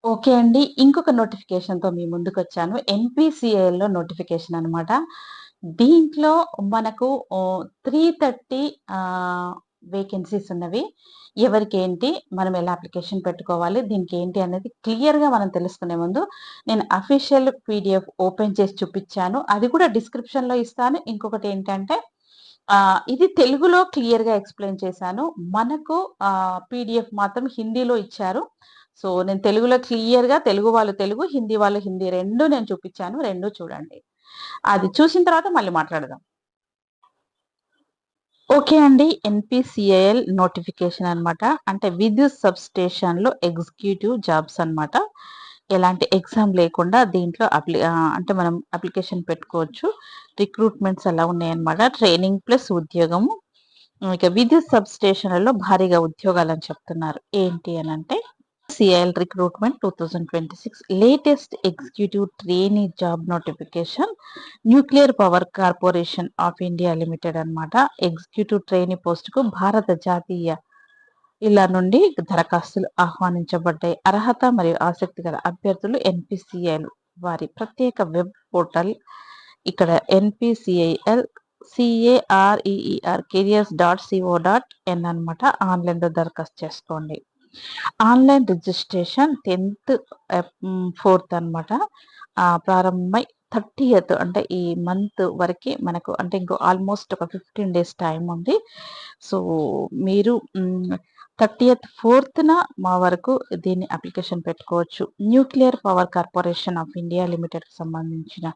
Okay అండి. ఇంకొక నోటిఫికేషన్‌తో మీ ముందుకొచ్చాను. ఎన్‌పీసీఐఎల్‌లో notification అనమాట. దీంట్లో మనకు 330 వేకెన్సీస్ ఉన్నవి. ఎవరికేంటి, మనం ఎలా అప్లికేషన్ పెట్టుకోవాలి, దీనికేంటి అనేది క్లియర్‌గా మనం తెలుసుకునే ముందు, నేను అఫీషియల్ పీడీఎఫ్ ఓపెన్ చేసి చూపిచ్చాను. అది కూడా డిస్క్రిప్షన్‌లో ఇస్తాను. ఇంకొకటేంటంటే ఇది తెలుగులో క్లియర్‌గా ఎక్స్‌ప్లెయిన్ చేశాను. మనకు పీడీఎఫ్ మాత్రం హిందీలో ఇచ్చారు. సో, నేను తెలుగులో క్లియర్‌గా తెలుగు వాళ్ళు తెలుగు, హిందీ వాళ్ళు హిందీ 2 నేను చూపిచ్చాను. 2 చూడండి. అది చూసిన తర్వాత మళ్ళీ మాట్లాడదాం. ఓకే అండి. ఎన్‌పీసీఐఎల్ నోటిఫికేషన్ అనమాట. అంటే విద్యుత్ సబ్‌స్టేషన్‌లో ఎగ్జిక్యూటివ్ జాబ్స్ అనమాట. ఎలాంటి ఎగ్జామ్ లేకుండా దీంట్లో అంటే మనం అప్లికేషన్ పెట్టుకోవచ్చు. రిక్రూట్‌మెంట్స్ అలా ఉన్నాయన్నమాట. ట్రైనింగ్ ప్లస్ ఉద్యోగము. ఇక విద్యుత్ సబ్‌స్టేషన్‌లలో భారీగా ఉద్యోగాలని చెప్తున్నారు. ఏంటి అనంటే CIL recruitment 2026 latest executive trainee job notification nuclear power corporation of India limited అన్నమాట. ఎగ్జిక్యూటివ్ ట్రైనీ పోస్టుకు భారత జాతీయ ఇలా నుండి దరఖాస్తులు ఆహ్వానించబడ్డాయి. అర్హత మరియు ఆసక్తి గల అభ్యర్థులు ఎన్పిసిఐల్ వారి ప్రత్యేక వెబ్ పోర్టల్ ఇక్కడ ఎన్పిసిఐఎల్ CAREER కెరియర్స్.co.in అన్నమాట. ఆన్లైన్‌లో దరఖాస్తు చేసుకోండి. ఆన్‌లైన్ రిజిస్ట్రేషన్ 10థ్ 4థ్ అన్నమాట. ప్రారంభమై 30థ్ అంటే ఈ మంత్ వరకి మనకు అంటే ఇంకో ఆల్మోస్ట్ ఒక 15 డేస్ టైమ్ ఉంది. సో, మీరు 30థ్ 4థ్‌న మా వరకు దీన్ని అప్లికేషన్ పెట్టుకోవచ్చు. Nuclear power corporation of India లిమిటెడ్‌కి సంబంధించిన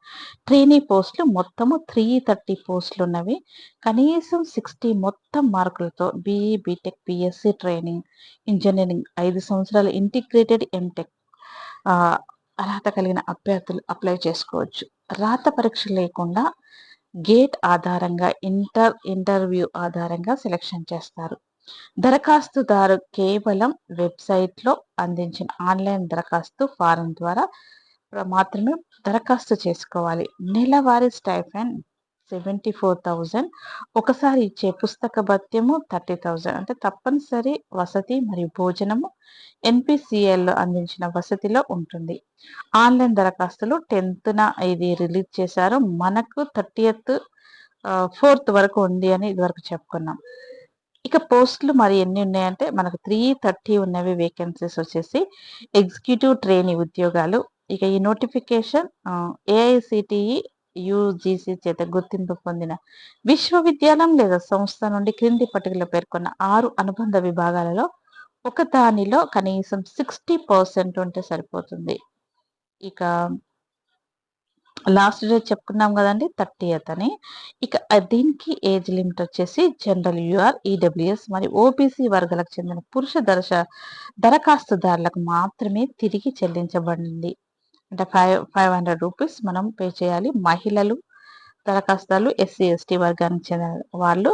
ట్రైనీ పోస్టులు మొత్తము 330 పోస్టులున్నవి. కనీసం 60 మొత్తం మార్కులతో BE, BTech, BSc training, engineering 5 సంవత్సరాల ఇంటిగ్రేటెడ్ ఎంటెక్ అర్హత కలిగిన అభ్యర్థులు అప్లై చేసుకోవచ్చు. రాత పరీక్ష లేకుండా గేట్ ఆధారంగా ఇంటర్వ్యూ ఆధారంగా సెలక్షన్ చేస్తారు. దరఖాస్తుదారు కేవలం వెబ్‌సైట్‌లో అందించిన ఆన్‌లైన్ దరఖాస్తు ఫారం ద్వారా మాత్రమే దరఖాస్తు చేసుకోవాలి. నెలవారీ స్టైఫండ్ 74,000 ఒకసారి ఇచ్చే పుస్తక భత్యము 30,000 అంటే తప్పనిసరి వసతి మరియు భోజనము ఎన్‌పీసీఎల్‌లో అందించిన వసతిలో ఉంటుంది. ఆన్‌లైన్ దరఖాస్తులు 10థ్‌న ఇది రిలీజ్ చేశారు. మనకు 30థ్ 4థ్ వరకు ఉంది అని ఇదివరకు చెప్పుకున్నాం. ఇక పోస్టులు మరి ఎన్ని ఉన్నాయంటే మనకు 330 ఉన్నవి వేకెన్సీస్ వచ్చేసి ఎగ్జిక్యూటివ్ ట్రైనీ ఉద్యోగాలు. ఇక ఈ నోటిఫికేషన్ ఏఐసిటిఈ, యూజీసీ చేత గుర్తింపు పొందిన విశ్వవిద్యాలయం లేదా సంస్థ నుండి క్రింది పట్టికలో పేర్కొన్న 6 అనుబంధ విభాగాలలో ఒకదానిలో కనీసం 60% ఉంటే సరిపోతుంది. ఇక లాస్ట్ డేట్ చెప్పుకున్నాం గదండీ! 30థ్ అని. ఇక దీనికి ఏజ్ లిమిట్ వచ్చేసి జనరల్ యూఆర్, ఈడబ్ల్యూఎస్ మరియు ఓబీసీ వర్గాలకు చెందిన పురుష దరఖాస్తుదారులకు మాత్రమే తిరిగి చెల్లించబడింది. అంటే 500 రూపీస్ మనం పే చేయాలి. మహిళలు దరఖాస్తుదారులు, ఎస్సీ, ఎస్టీ వర్గానికి చెందిన వాళ్ళు,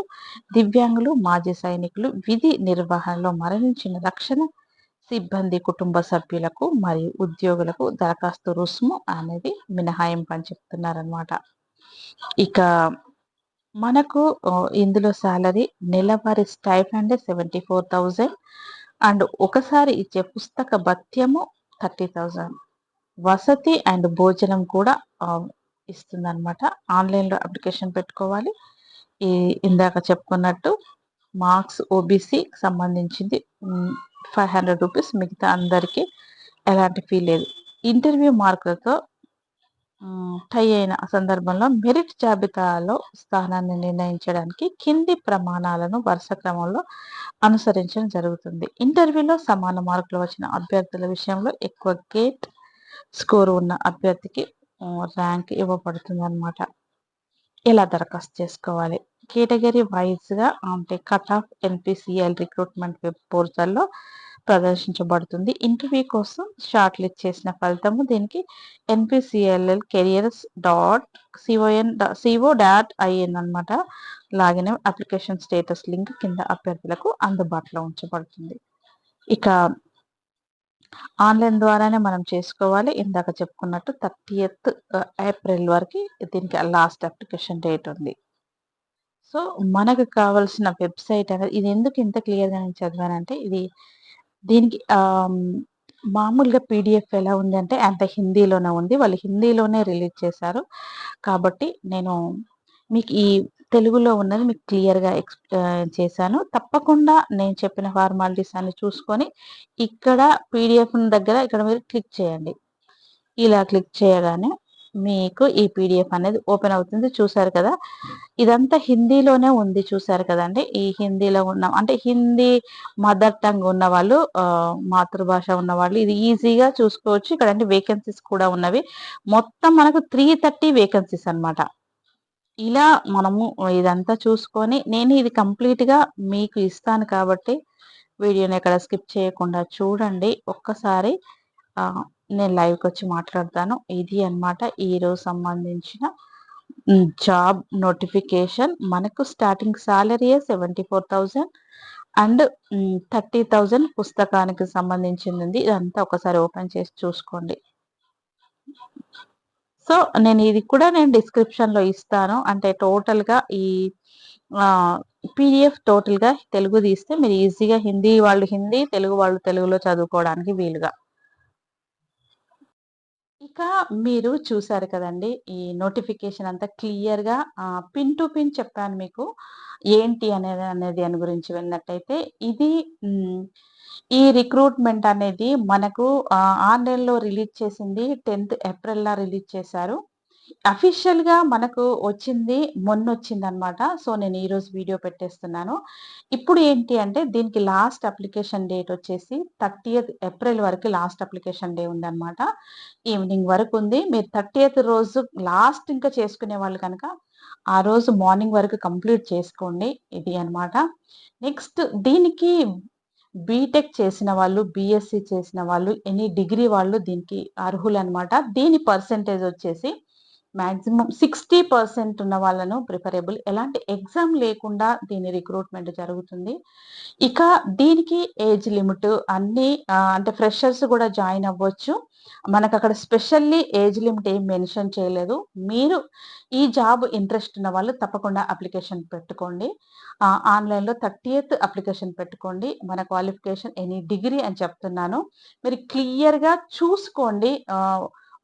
దివ్యాంగులు, మాజీ సైనికులు, విధి నిర్వహణలో మరణించిన రక్షణ సిబ్బంది కుటుంబ సభ్యులకు మరియు ఉద్యోగులకు దరఖాస్తు రుసుము అనేది మినహాయింపు అని చెప్తున్నారనమాట. ఇక మనకు ఇందులో సాలరీ నెలవారీ స్టైఫండ్ 74,000 అండ్ ఒకసారి ఇచ్చే పుస్తక భత్యము 30,000 వసతి అండ్ భోజనం కూడా ఇస్తుందనమాట. ఆన్‌లైన్‌లో అప్లికేషన్ పెట్టుకోవాలి. ఈ ఇందాక చెప్పుకున్నట్టు మార్క్స్ ఓబీసీకి సంబంధించింది 500 రూపీస్. మిగతా అందరికీ ఎలాంటి ఫీ లేదు. ఇంటర్వ్యూ మార్కులతో టై అయిన సందర్భంలో మెరిట్ జాబితాలో స్థానాన్ని నిర్ణయించడానికి కింది ప్రమాణాలను వరుస క్రమంలో అనుసరించడం జరుగుతుంది. ఇంటర్వ్యూలో సమాన మార్కులు వచ్చిన అభ్యర్థుల విషయంలో ఎక్కువ గేట్ స్కోర్ ఉన్న అభ్యర్థికి ర్యాంక్ ఇవ్వబడుతుందనమాట. ఎలా దరఖాస్తు చేసుకోవాలి? కేటగిరీ వైస్‌గా అంటే cut off NPCL recruitment web పోర్టల్‌లో ప్రదర్శించబడుతుంది. ఇంటర్వ్యూ కోసం షార్ట్ లిస్ట్ చేసిన ఫలితము దీనికి ఎన్‌పీసీఎల్ఎల్ కెరియర్స్.co.in అన్నమాట. లాగిన్ అప్లికేషన్ స్టేటస్ లింక్ కింద అభ్యర్థులకు అందుబాటులో ఉంచబడుతుంది. ఇక ఆన్‌లైన్ ద్వారానే మనం చేసుకోవాలి. ఇందాక చెప్పుకున్నట్టు 30థ్ ఏప్రిల్ వరకి దీనికి లాస్ట్ అప్లికేషన్ డేట్ ఉంది. సో, మనకు కావాల్సిన వెబ్‌సైట్ అనేది ఇది ఎందుకు ఇంత క్లియర్‌గా నేను చదివానంటే దీనికి మామూలుగా పీడిఎఫ్ ఎలా ఉంది అంటే అంత హిందీలోనే ఉంది. వాళ్ళు హిందీలోనే రిలీజ్ చేశారు. కాబట్టి నేను మీకు ఈ తెలుగులో ఉన్నది మీకు క్లియర్‌గా చేశాను. తప్పకుండా నేను చెప్పిన ఫార్మాలిటీస్ అన్ని చూసుకొని ఇక్కడ పీడిఎఫ్ దగ్గర ఇక్కడ మీరు క్లిక్ చేయండి. ఇలా క్లిక్ చేయగానే మీకు ఈ పీడిఎఫ్ అనేది ఓపెన్ అవుతుంది. చూసారు కదా! ఇదంతా హిందీలోనే ఉంది చూసారు కదండీ! ఈ హిందీలో ఉన్న అంటే హిందీ మదర్ టంగ్ ఉన్నవాళ్ళు మాతృభాష ఉన్నవాళ్ళు ఇది ఈజీగా చూసుకోవచ్చు. ఇక్కడ అన్ని వేకెన్సీస్ కూడా ఉన్నవి. మొత్తం మనకు 330 వేకెన్సీస్ అన్నమాట. ఇలా మనము ఇదంతా చూసుకొని నేను ఇది కంప్లీట్‌గా మీకు ఇస్తాను కాబట్టి వీడియోని ఎక్కడ స్కిప్ చేయకుండా చూడండి. ఒక్కసారి నేను లైవ్‌కొచ్చి మాట్లాడతాను. ఇది అన్నమాట ఈరోజు సంబంధించిన జాబ్ నోటిఫికేషన్. మనకు స్టార్టింగ్ సాలరీయే 74,000 అండ్ 30,000 పుస్తకానికి సంబంధించింది. ఇదంతా ఒకసారి ఓపెన్ చేసి చూసుకోండి. సో, నేను డిస్క్రిప్షన్‌లో ఇస్తాను. అంటే టోటల్‌గా ఈ పీడిఎఫ్ టోటల్‌గా తెలుగు తీస్తే మీరు ఈజీగా హిందీ వాళ్ళు హిందీ, తెలుగు వాళ్ళు తెలుగులో చదువుకోవడానికి వీలుగా. ఇక మీరు చూసారు కదండీ! ఈ నోటిఫికేషన్ అంతా క్లియర్‌గా పిన్ టు పిన్ చెప్పాను మీకు. ఏంటి అనేది దాని గురించి వెళ్ళినట్టయితే ఇది ఈ రిక్రూట్‌మెంట్ అనేది మనకు ఆన్‌లైన్‌లో రిలీజ్ చేసింది 10థ్ ఏప్రిల్‌న రిలీజ్ చేశారు. అఫీషియల్‌గా మనకు వచ్చింది మొన్నొచ్చిందనమాట. సో, నేను ఈరోజు వీడియో పెట్టేస్తున్నాను. ఇప్పుడు ఏంటి అంటే దీనికి లాస్ట్ అప్లికేషన్ డేట్ వచ్చేసి 30థ్ ఏప్రిల్ వరకు లాస్ట్ అప్లికేషన్ డే ఉందనమాట. ఈవినింగ్ వరకుంది. మీరు 30థ్ రోజు లాస్ట్ ఇంకా చేసుకునే వాళ్ళు కనుక, ఆ రోజు మార్నింగ్ వరకు కంప్లీట్ చేసుకోండి. ఇది అన్నమాట. నెక్స్ట్ దీనికి బీటెక్ చేసిన వాళ్ళు, బీఎస్సీ చేసిన వాళ్ళు, ఎనీ డిగ్రీ వాళ్ళు దీనికి అర్హులనమాట. దీని పర్సెంటేజ్ వచ్చేసి మాక్సిమం 60% ఉన్న వాళ్ళను ప్రిఫరబుల్. ఎలాంటి ఎగ్జామ్ లేకుండా దీని రిక్రూట్‌మెంట్ జరుగుతుంది. ఇక దీనికి ఏజ్ లిమిట్ అన్నీ అంటే ఫ్రెషర్స్ గూడా జాయిన్ అవ్వచ్చు. మనకక్కడ స్పెషల్లీ ఏజ్ లిమిట్ ఏం మెన్షన్ చేయలేదు. మీరు ఈ జాబ్ ఇంట్రెస్ట్ ఉన్న వాళ్ళు తప్పకుండా అప్లికేషన్ పెట్టుకోండి. ఆన్‌లైన్‌లో 30థ్ అప్లికేషన్ పెట్టుకోండి. మన క్వాలిఫికేషన్ ఎనీ డిగ్రీ అని చెప్తున్నాను. మీరు క్లియర్‌గా చూసుకోండి.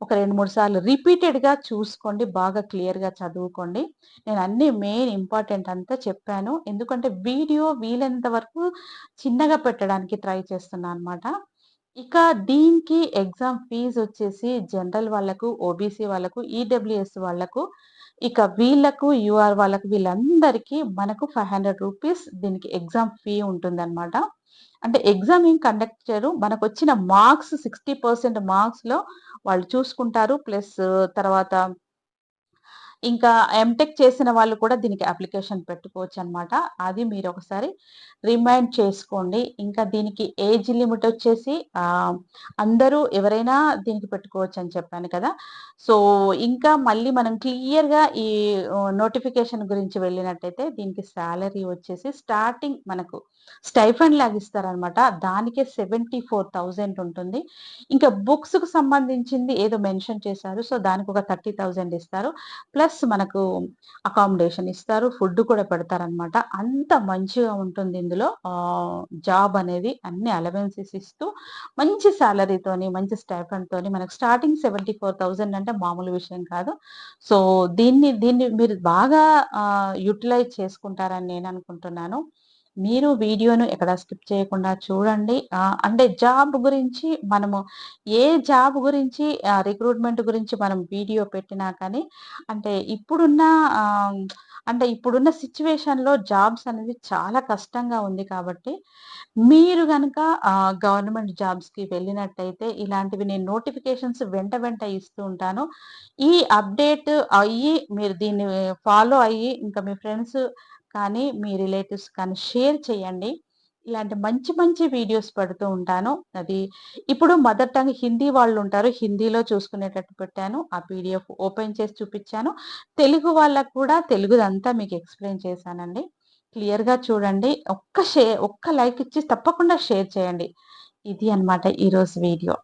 ఒక 2, 3 సార్లు రిపీటెడ్‌గా చూసుకోండి. బాగా క్లియర్‌గా చదువుకోండి. నేను అన్నీ మెయిన్ ఇంపార్టెంట్ అంతా చెప్పాను. ఎందుకంటే వీడియో వీలైనంత వరకు చిన్నగా పెట్టడానికి ట్రై చేస్తున్నా అనమాట. ఇక దీనికి ఎగ్జామ్ ఫీజొచ్చేసి జనరల్ వాళ్ళకు, ఓబీసీ వాళ్ళకు, ఈడబ్ల్యూఎస్ వాళ్ళకు, ఇక వీళ్ళకు, యూఆర్ వాళ్ళకు వీళ్ళందరికీ మనకు రూ. 500 దీనికి ఎగ్జామ్ ఫీ ఉంటుందనమాట. అంటే ఎగ్జామ్ ఏం కండక్ట్ చేయరు. మనకొచ్చిన మార్క్స్ 60% మార్క్స్‌లో వాళ్ళు చూసుకుంటారు. ప్లస్ తర్వాత ఇంకా ఎంటెక్ చేసిన వాళ్ళు కూడా దీనికి అప్లికేషన్ పెట్టుకోవచ్చనమాట. అది మీరొకసారి రిమైండ్ చేసుకోండి. ఇంకా దీనికి ఏజ్ లిమిట్ వచ్చేసి అందరూ ఎవరైనా దీనికి పెట్టుకోవచ్చని చెప్పాను కదా! సో, ఇంకా మళ్ళీ మనం క్లియర్‌గా ఈ నోటిఫికేషన్ గురించి వెళ్ళినట్టయితే దీనికి సాలరీ వచ్చేసి స్టార్టింగ్ మనకు స్టైఫండ్ లాగా ఇస్తారనమాట. దానికే 74,000 ఉంటుంది. ఇంకా బుక్స్‌కి సంబంధించింది ఏదో మెన్షన్ చేశారు. సో, దానికొక 30,000 ఇస్తారు. ప్లస్ మనకు అకామిడేషన్ ఇస్తారు. ఫుడ్ కూడా పెడతారనమాట. అంత మంచిగా ఉంటుంది ఇందులో. జాబ్ అనేది అన్ని అలవెన్సెస్ ఇస్తూ మంచి సాలరీతోని, మంచి స్టైఫండ్‌తోని మనకు స్టార్టింగ్ 74,000 అంటే మామూలు విషయం కాదు. సో, దీన్ని మీరు బాగా యుటిలైజ్ చేసుకుంటారని నేననుకుంటున్నాను. మీరు వీడియోను ఎక్కడ స్కిప్ చేయకుండా చూడండి. అంటే జాబ్ గురించి మనము ఏ జాబ్ గురించి రిక్రూట్‌మెంట్ గురించి మనం వీడియో పెట్టినా కానీ అంటే ఆహ్, ఇప్పుడున్న సిట్యుయేషన్‌లో జాబ్స్ అనేది చాలా కష్టంగా ఉంది కాబట్టి, మీరు గనక గవర్నమెంట్ జాబ్స్‌కి వెళ్ళినట్టయితే ఇలాంటివి నేను నోటిఫికేషన్స్ వెంట ఇస్తూ ఉంటాను. ఈ అప్డేట్ అయ్యి మీరు దీన్ని ఫాలో అయ్యి ఇంకా మీ ఫ్రెండ్స్ కానీ, మీ రిలేటివ్స్ కానీ షేర్ చేయండి. ఇలాంటి మంచి వీడియోస్ పెడుతూ ఉంటాను. అది ఇప్పుడు మదర్ టంగ్ హిందీ వాళ్ళుంటారు. హిందీలో చూసుకునేటట్టు పెట్టాను. ఆ పీడిఎఫ్ ఓపెన్ చేసి చూపిచ్చాను. తెలుగు వాళ్ళకి కూడా తెలుగుదంతా మీకు ఎక్స్‌ప్లెయిన్ చేశానండి. క్లియర్‌గా చూడండి. ఒక్క లైక్ ఇచ్చి తప్పకుండా షేర్ చేయండి. ఇది అన్నమాట ఈరోజు వీడియో.